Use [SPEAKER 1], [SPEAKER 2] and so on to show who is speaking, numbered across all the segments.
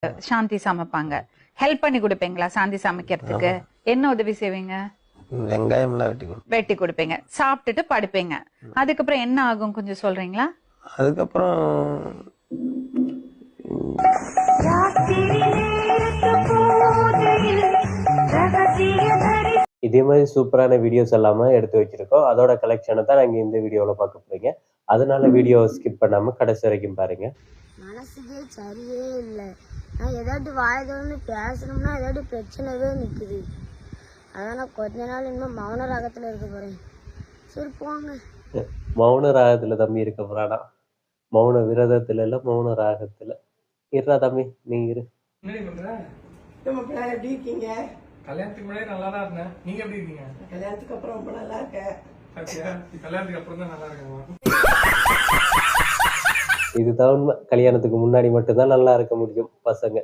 [SPEAKER 1] சாந்தி சமைப்பாங்க. ஹெல்ப் பண்ணி கொடுப்பீங்களா சாந்தி சமைக்கிறதுக்கு? என்ன உதவி செய்வீங்க?
[SPEAKER 2] வெங்காயம்லாம்
[SPEAKER 1] வெட்டி கொடுப்பீங்க. சாப்பிட்டுட்டு படுப்பீங்க. அதுக்கப்புறம் என்ன ஆகும் கொஞ்சம் சொல்றீங்களா?
[SPEAKER 2] அதுக்கப்புறம்
[SPEAKER 3] இதே மாதிரி சூப்பரான வீடியோஸ் எல்லாமே எடுத்து வச்சிருக்கோம். அதோட கலெக்ஷனை தான் நாங்கள் இந்த வீடியோவில் பார்க்க போறீங்க. அதனால வீடியோ ஸ்கிப் பண்ணாம கடைசி வரைக்கும் பாருங்க.
[SPEAKER 4] மனசுக்கே சரியே இல்லை. நான் ஏதாட்டு வாய்தோன்னு பேசணும்னா ஏதாட்டு பிரச்சனைவே நிற்குது. அதான் நான் கொஞ்ச நாள் இன்னும் மௌன ராகத்தில் இருக்க போறேன். சரி போங்க.
[SPEAKER 3] மௌன ராகத்துல தம்பி இருக்க போறானா? மௌன விரதத்துல இல்ல, மௌன ராகத்துல. இருடா தம்பி, நீ இரு.
[SPEAKER 5] எப்படி இருக்கீங்க? கல்யாணத்துக்கு முன்னாடி நல்லா தான் இருந்தேன். நீங்க எப்படி இருக்கீங்க? கல்யாணத்துக்கு அப்புறம் ரொம்ப நல்லா இருக்கேன். கல்யாணத்துக்கு அப்புறம் தான் நல்லா இருக்கேன்.
[SPEAKER 3] இதுதான் உண்மை. கல்யாணத்துக்கு முன்னாடி மட்டும்தான் நல்லா இருக்க முடியும் பசங்க.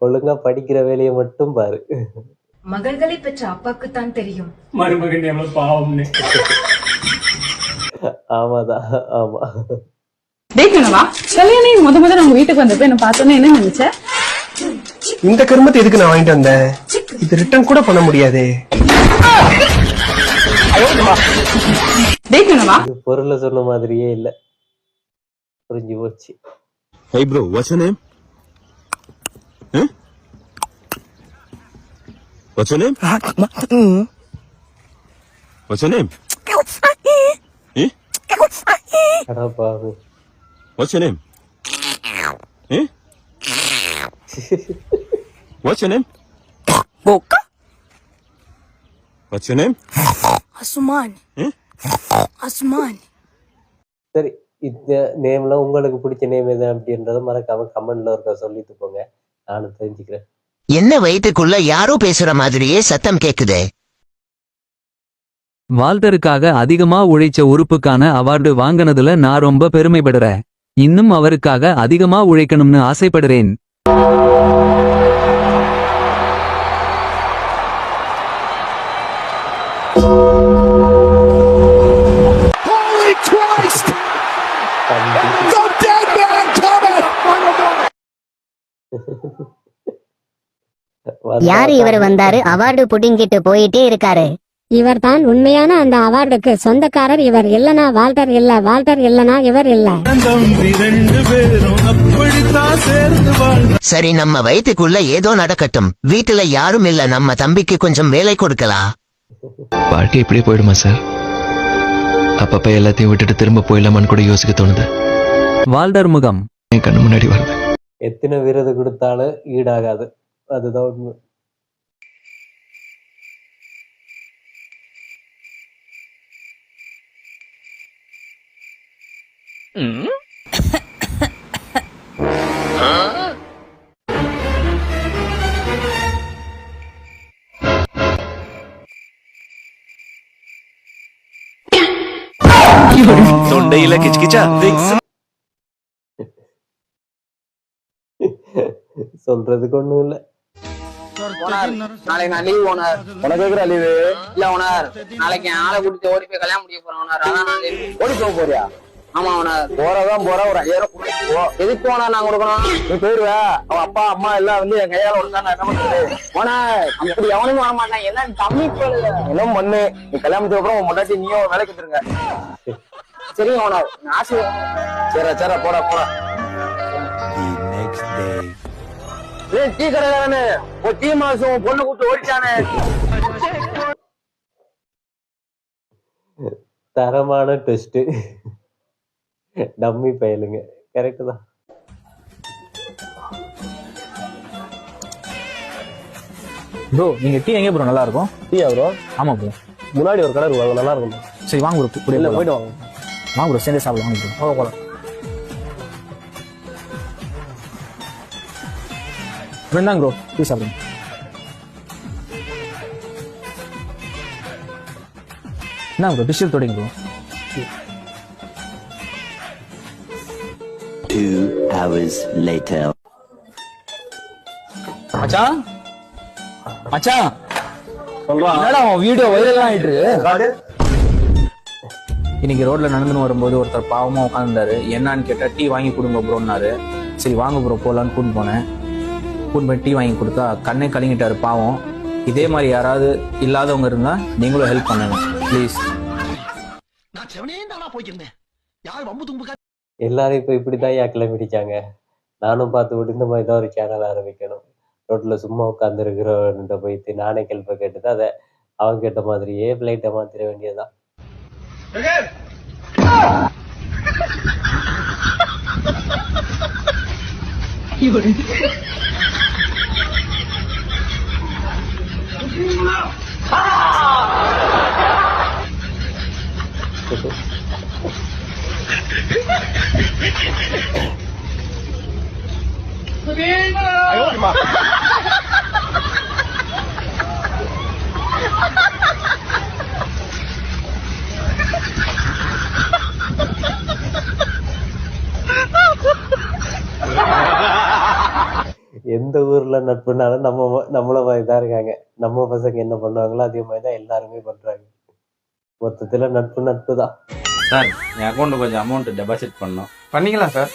[SPEAKER 3] ஒழுங்கா படிக்கிற வேலையை மட்டும் பாரு.
[SPEAKER 6] மகள்களை பெற்ற அப்பாக்கு தான் தெரியும்
[SPEAKER 5] மருமகன் எவ்வளவு பாவம்னு.
[SPEAKER 3] ஆமாதான், ஆமா.
[SPEAKER 7] கல்யாணம் முத நம்ம வீட்டுக்கு வந்தப்ப என்ன பார்த்தோன்னே என்ன நினைச்ச?
[SPEAKER 2] இந்த கருமத்தை எதுக்கு நான் வாங்கிட்டு வந்தேன்? இது ரிட்டர்ன் கூட பண்ண முடியாதே.
[SPEAKER 3] இது பொருளை சொன்ன மாதிரியே இல்ல. புரிஞ்சு போச்சு.
[SPEAKER 8] Hey bro, what's your name? Huh? What's your name? What's your name? Eh?
[SPEAKER 3] அடா பாவி.
[SPEAKER 8] What's your name? Eh? What's your name?
[SPEAKER 6] Boka
[SPEAKER 8] What's your name?
[SPEAKER 6] Asuman
[SPEAKER 8] Eh?
[SPEAKER 6] Asuman.
[SPEAKER 3] சரி, இந்த நேம்ல உங்களுக்கு பிடிச்ச நேம் எது அப்படின்றத மறக்காம கமெண்ட்ல இருக்க சொல்லிட்டு போங்க. நானும் தெரிஞ்சுக்கிறேன்.
[SPEAKER 9] என்ன வயிற்றுக்குள்ள யாரோ பேசுற மாதிரியே சத்தம் கேக்குதே.
[SPEAKER 10] வால்டருக்காக அதிகமா உழைச்ச உறுப்புக்கான அவார்டு வாங்கினதுல நான் ரொம்ப பெருமைப்படுறேன். இன்னும் அவருக்காக அதிகமா உழைக்கணும்னு ஆசைப்படுறேன்.
[SPEAKER 4] யாரு இவர் வந்தாரு அவார்டு புடிங்கிட்டு போயிட்டே இருக்காரு? இவர் தான் உண்மையான அந்த அவார்டுக்கு சொந்தக்காரர். இவர் இல்லனா வால்டர் இல்ல, வால்டர் இல்லனா இவர் இல்ல.
[SPEAKER 9] சரி, நம்ம வயிற்றுக்குள்ள ஏதோ நடக்கட்டும். வீட்டுல யாரும் இல்ல, நம்ம தம்பிக்கு கொஞ்சம் வேலை கொடுக்கலாம்.
[SPEAKER 11] வாழ்க்கை இப்படியே போயிடுமா சார்? அப்பப்ப எல்லாத்தையும் விட்டுட்டு திரும்ப போயிடலாமான்னு கூட யோசிக்க தோணுது.
[SPEAKER 10] வால்டர் முகம்
[SPEAKER 11] என் கண்ணு முன்னாடி வருது.
[SPEAKER 3] எத்தனை விருது கொடுத்தாலும் ஈடாகாது. அதுதான் உண்மை.
[SPEAKER 11] தொண்டையில கிச்கிச்சா
[SPEAKER 3] சொல்றதுக்கு ஒண்ணும் இல்ல.
[SPEAKER 12] நாளைக்கு நான் லீவ் ஓனர். உனக்கு கேக்குற லீவு இல்ல ஓனர். நாளைக்கு என் ஆளை கூட்டிட்டு ஓடி போய் கல்யாணம் முடிய போறேன் ஓனர். அதான் நான் லீவ். ஓடி போக போறியா? ஆமா ஓனர். போறதான் போற. ஒரு 5000 கொடுத்து எதுக்கு ஓனர் நான் கொடுக்கணும்? நீ போயிருவ. அவன் அப்பா அம்மா எல்லாம் வந்து என் கையால ஒழுங்கா நான் என்ன பண்றது ஓனர்? அப்படி எவனும் வர மாட்டான். என்ன தம்பி என்ன பண்ணு? நீ கல்யாணத்துக்கு அப்புறம் உன் முன்னாடி நீயும் வேலைக்கு வந்துருங்க. சரிங்க ஓனர். ஆசை. சரி சரி, போடா போடா. டீ கடையில ஒரு டீ மாசம் பொண்ணு கூப்பிட்டு ஓடிட்டானே.
[SPEAKER 3] தரமான டெஸ்ட். டம்மி பயலுங்க. கரெக்ட் தான்.
[SPEAKER 13] ப்ரோ, நீங்க டீ எங்க ப்ரோ நல்லா இருக்கும்?
[SPEAKER 2] டீயா ப்ரோ?
[SPEAKER 13] ஆமா ப்ரோ.
[SPEAKER 2] முன்னாடி ஒரு கடை இருக்கு, நல்லா இருக்கும்.
[SPEAKER 13] சரி வாங்க ப்ரோ.
[SPEAKER 2] போயிட்டு வாங்க.
[SPEAKER 13] வாங்க ப்ரோ, சேர்ந்தே சாப்பிடலாம். வாங்க ப்ரோ.
[SPEAKER 2] வாங்க போலாம்.
[SPEAKER 13] வேண்டாங்க ப்ரோ, டீ சாப்பிடுங்க. என்ன ப்ரோ, டிஷ்ஷில் தொடைங்க ப்ரோ.
[SPEAKER 9] 2 hours later.
[SPEAKER 13] மச்சான் மச்சான் என்னடா வீடியோ வைரல் ஆயிட்டு இருக்கு. இன்னைக்கு ரோட்ல நடந்துன்னு வரும்போது ஒருத்தர் பாவமா உட்காந்துருந்தாரு. என்னன்னு கேட்டா டீ வாங்கி கொடுங்க ப்ரோன்னாரு. சரி வாங்க ப்ரோ போலான்னு கூட்டு போனேன். கூட்டு போய் டீ வாங்கி கொடுத்தா கண்ணே கலங்கிட்டாரு பாவம். இதே மாதிரி யாராவது இல்லாதவங்க இருந்தா நீங்களும் ஹெல்ப் பண்ணுங்க ப்ளீஸ்.
[SPEAKER 3] எல்லாரும் இப்ப இப்படிதான் கிளம்பிடிச்சாங்க. நானும் பார்த்து விட்டு இந்த மாதிரி தான் ஒரு சேனல் ஆரம்பிக்கணும். ரோட்ல சும்மா உட்கார்ந்து இருக்கிறவன்கிட்ட போயிட்டு நானே கேள்வி கேட்டது அதை அவன் கேட்ட மாதிரியே பிளைட்டை மாத்திர வேண்டியதுதான். எந்த ஊர்ல நட்புனாலும் நம்மள மாதிரிதான் இருக்காங்க. நம்ம பசங்க என்ன பண்ணுவாங்களோ அதே மாதிரிதான் எல்லாருமே பண்றாங்க. மொத்தத்துல நட்பு தான்.
[SPEAKER 13] சார் என் அக்கௌண்ட் கொஞ்சம் அமௌண்ட் டெபாசிட் பண்ணோம்.
[SPEAKER 5] பண்ணிக்கலாம் சார்.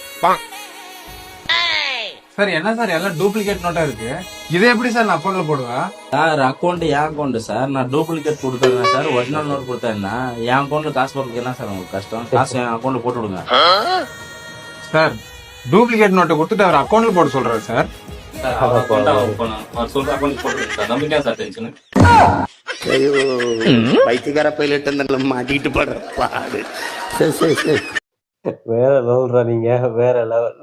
[SPEAKER 5] சார் என்ன சார் எல்லாம் டூப்ளிகேட் நோட்டா இருக்கு. இதை எப்படி சார் நான் அக்கௌண்ட்ல போடுவேன்?
[SPEAKER 13] சார் அக்கௌண்ட் என் அக்கௌண்ட் சார். நான் டூப்ளிகேட் கொடுத்துருக்கேன் சார். ஒரிஜினல் நோட் கொடுத்தேன்னா என் அக்கௌண்ட்ல காசு போடுறதுக்கு என்ன சார் உங்களுக்கு கஷ்டம்? காசு என் அக்கௌண்ட்ல போட்டு விடுங்க
[SPEAKER 5] சார். டூப்ளிகேட் நோட்டை கொடுத்துட்டு அவர் அக்கௌண்ட்ல போட சொல்றாரு சார்.
[SPEAKER 9] பைத்தியக்கார பைலட் மாட்டிட்டு படுற பாடு.
[SPEAKER 3] வேற லெவல்ரா நீங்க, வேற லெவல்.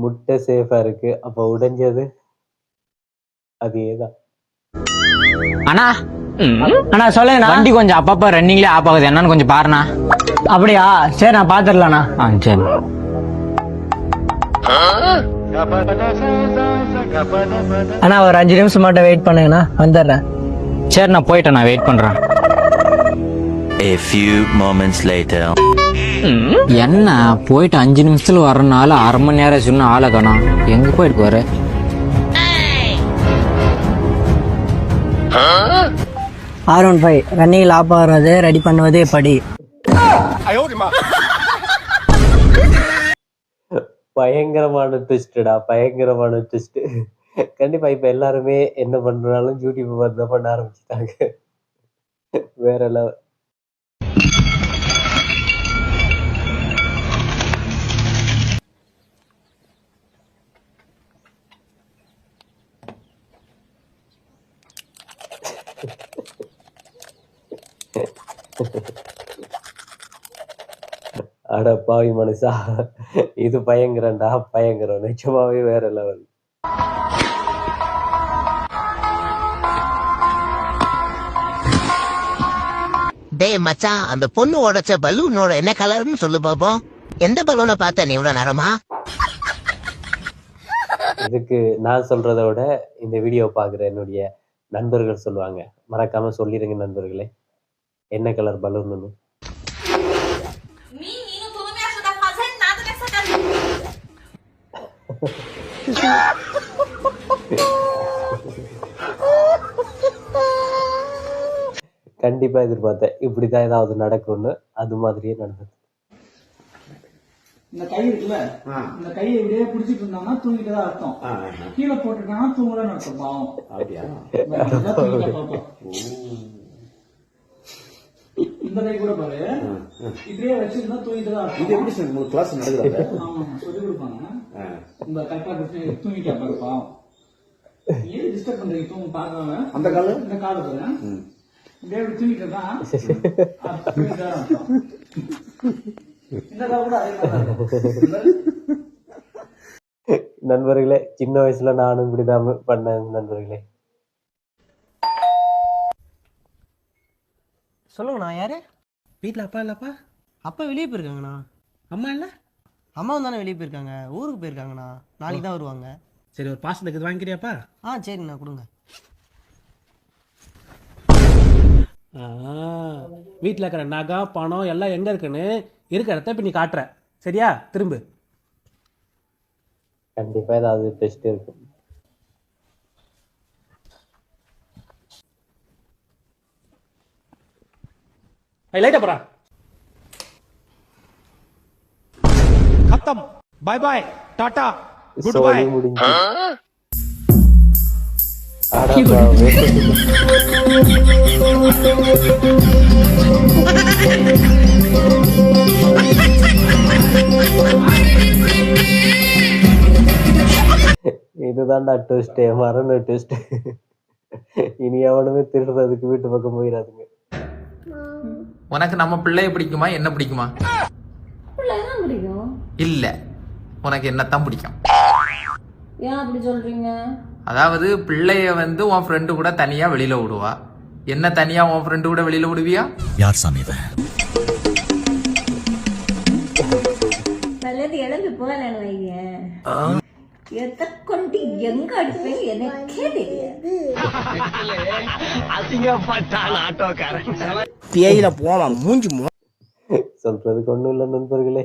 [SPEAKER 3] முட்டை சேஃபா இருக்கு, அப்ப உடைஞ்சது அதேதான்.
[SPEAKER 12] அண்ணா அண்ணா சொல்லுங்கண்ணா. வண்டி கொஞ்சம் அப்பப்ப ரன்னிங்லயே ஆஃப் ஆகுது, என்னன்னு கொஞ்சம் பாருண்ணா. அப்படியா? சரி நான் பாத்துடலாண்ணா. சரி. அண்ணா ஒரு 5 நிமிஷம் மட்டும் வெயிட் பண்ணுங்கண்ணா, வந்துடுறேன். சரி நான் போயிட்டேன், நான் வெயிட் பண்றேன்.
[SPEAKER 9] A few moments later.
[SPEAKER 12] என்ன போயிட்டு 5 நிமிஷத்துல வர்றதுனால அரை மணி நேரம் சொன்ன ஆளை காணோம். எங்க போயிட்டு வர? R15 ரன்னிங் ஆஃப் ஆகிறது ரெடி பண்ணுவது எப்படி?
[SPEAKER 3] பயங்கரமான ட்விஸ்டடா, பயங்கரமான ட்விஸ்ட். கண்டிப்பா இப்ப எல்லாருமே என்ன பண்றாலும் யூடியூப் பார்த்து தான் பண்ண ஆரம்பிச்சுட்டாங்க. வேற லெவல். அட பாவி மனுஷா, இது பயங்கரம்டா, பயங்கரம். நிஜமாவே வேற லெவல்.
[SPEAKER 9] டேய் மச்சான், அந்த பொண்ணு உடைச்ச பலூனோட என்ன கலர்னு சொல்லு பாப்போம். எந்த பலூனை பார்த்த நீ இவ்வளவு நேரமா?
[SPEAKER 3] இதுக்கு நான் சொல்றதை விட இந்த வீடியோ பாக்குற என்னுடைய நண்பர்கள் சொல்லுவாங்க. மறக்காம சொல்லிருங்க நண்பர்களே, என்ன கலர் பலூன்னு. கண்டிப்பா எதிர்பார்த்தேன் இப்படிதான் ஏதாவது நடக்கும்னு. அது மாதிரியே நடந்தது.
[SPEAKER 13] இந்த கை இருக்குல்ல, இந்த கையை இப்படியே பிடிச்சிட்டு இருந்தாங்கன்னா தூங்கிட்டு தான் அர்த்தம். கீழே போட்டுட்டாங்கன்னா தூங்கலன்னு அர்த்தம். பாவம். இந்த கை கூட பாரு, இப்படியே வச்சிருந்தா தூங்கிட்டு தான் அர்த்தம். இது எப்படி சார் உங்களுக்கு கிளாஸ் நடக்குது? ஆமா சொல்லி கொடுப்பாங்க. இந்த கரெக்டா தூங்கிட்டா பாரு பாவம். ஏன் டிஸ்டர்ப் பண்றீங்க? தூங்க பாக்காம அந்த கால இந்த கால பாரு, இப்படியே தூங்கிட்டு தான்
[SPEAKER 3] நண்பர்களே, சின்ன வயசுல நானும் இப்படிதான் பண்ணேன் நண்பர்களே.
[SPEAKER 2] சொல்லுங்க, நான் யாரு? வீட்டுல அப்பா இல்லப்பா?
[SPEAKER 12] அப்பா வெளியே போயிருக்காங்கண்ணா.
[SPEAKER 2] அம்மா இல்ல
[SPEAKER 12] அம்மாவும் தானே வெளியே போயிருக்காங்க, ஊருக்கு போயிருக்காங்கண்ணா. நாளைக்கு தான் வருவாங்க.
[SPEAKER 2] சரி ஒரு பாசத்துக்கு இது வாங்கிக்கிறியாப்பா?
[SPEAKER 12] சரிண்ணா கொடுங்க.
[SPEAKER 2] வீட்டில் இருக்கிற நகை பணம் எல்லாம் எங்க இருக்குன்னு இருக்கிற இடத்த இப்ப நீ காட்டுற, சரியா? திரும்ப
[SPEAKER 3] கண்டிப்பா ஏதாவது டெஸ்ட் இருக்கும்.
[SPEAKER 2] லைட்டா போறா. खत्म, bye bye, tata, goodbye.
[SPEAKER 3] சோலி முடிஞ்சு. அட பாவே. இதுதான்டா ட்விஸ்ட், மரண ட்விஸ்ட். இனி எவனுமே திருடுறதுக்கு வீட்டு பக்கம் போயிடாதுங்க.
[SPEAKER 5] உனக்கு நம்ம பிள்ளைய பிடிக்குமா என்ன பிடிக்குமா? இல்ல, உனக்கு என்னத்தான் பிடிக்கும்.
[SPEAKER 4] ஏன் அப்படி சொல்றீங்க?
[SPEAKER 5] அதாவது பிள்ளைய வந்து உன் ஃப்ரெண்டு கூட தனியா வெளியில விடுவா, என்ன தனியா உன் ஃப்ரெண்டு கூட வெளியில விடுவியா?
[SPEAKER 8] यार सामी
[SPEAKER 4] நல்லது இழந்து போகலன்னு வைங்க, எதை கொண்டு எங்க அடிப்பேன் எனக்கே தெரியாது.
[SPEAKER 12] பேயில போவான் மூஞ்சி
[SPEAKER 3] சொல்றதுக்கு ஒண்ணும் இல்ல நண்பர்களே.